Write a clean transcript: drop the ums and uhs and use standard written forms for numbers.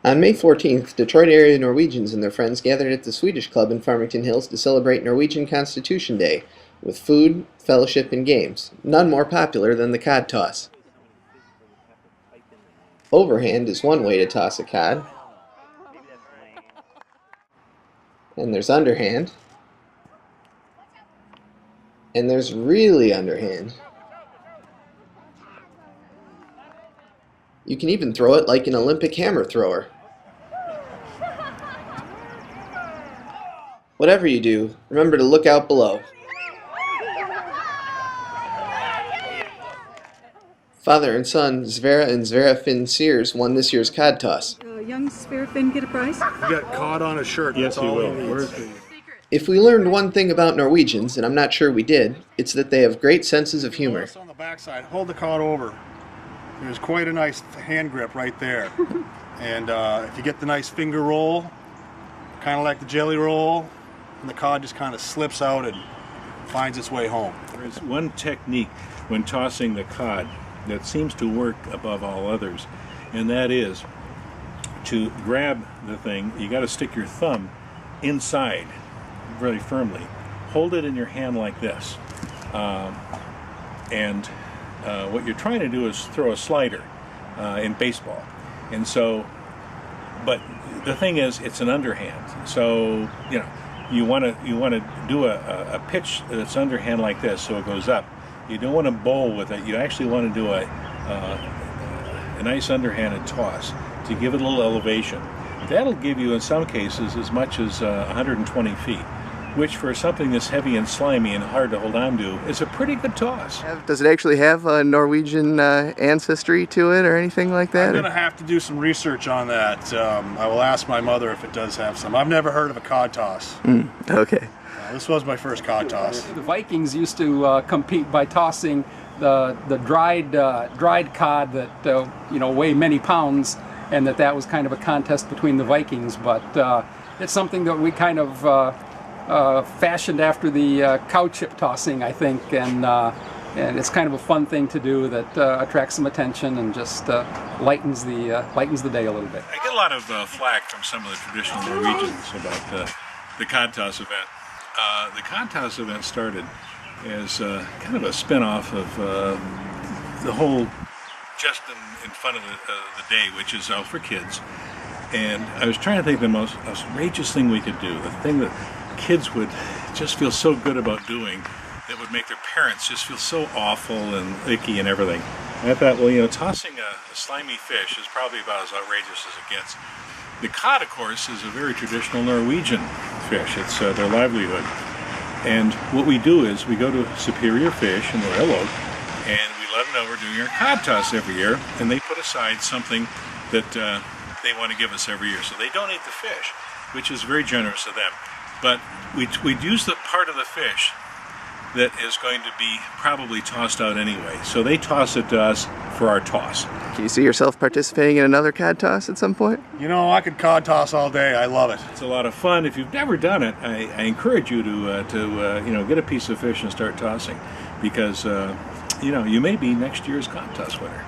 On May 14th, Detroit area Norwegians and their friends gathered at the Swedish Club in Farmington Hills to celebrate Norwegian Constitution Day with food, fellowship, and games, none more popular than the Cod Toss. Overhand is one way to toss a cod, and there's underhand, and there's really underhand. You can even throw it like an Olympic hammer thrower. Whatever you do, remember to look out below. Father and son Sverre and Sverre Finn Sears won this year's Cod Toss. Young Sverre Finn get a prize? You got cod on a shirt. Yes, he will. If we learned one thing about Norwegians, and I'm not sure we did, it's that they have great senses of humor. On the backside, hold the cod over. There's quite a nice hand grip right there. And if you get the nice finger roll, kind of like the jelly roll, and the cod just kind of slips out and finds its way home. There's one technique when tossing the cod that seems to work above all others, and that is to grab the thing. You got to stick your thumb inside very firmly, hold it in your hand like this, and what you're trying to do is throw a slider in baseball. And so, but the thing is, it's an underhand, so you want to do a pitch that's underhand like this, so it goes up. You don't want to bowl with it. You actually want to do a nice underhanded toss to give it a little elevation. That'll give you, in some cases, as much as 120 feet, which for something that's heavy and slimy and hard to hold on to is a pretty good toss. Does it actually have a Norwegian ancestry to it or anything like that? I'm going to have to do some research on that. I will ask my mother if it does have some. I've never heard of a cod toss. Okay. This was my first cod toss. The Vikings used to compete by tossing the dried cod that weigh many pounds, and that was kind of a contest between the Vikings. But it's something that we kind of fashioned after the cow chip tossing, I think, and it's kind of a fun thing to do that attracts some attention and just lightens the day a little bit. I get a lot of flack from some of the traditional Norwegians about the Cod Toss event. The Cod Toss event started as kind of a spin-off of the whole just in front of the day, which is out for kids. And I was trying to think of the most outrageous thing we could do, the thing that kids would just feel so good about doing that would make their parents just feel so awful and icky and everything. And I thought, well, tossing a slimy fish is probably about as outrageous as it gets. The cod, of course, is a very traditional Norwegian fish. It's their livelihood. And what we do is we go to Superior Fish in Royal Oak, and we let them know we're doing our cod toss every year, and they put aside something that they want to give us every year. So they donate the fish, which is very generous of them. But we'd use the part of the fish that is going to be probably tossed out anyway. So they toss it to us for our toss. Can you see yourself participating in another cod toss at some point? I could cod toss all day. I love it. It's a lot of fun. If you've never done it, I encourage you to get a piece of fish and start tossing, because you may be next year's Cod Toss winner.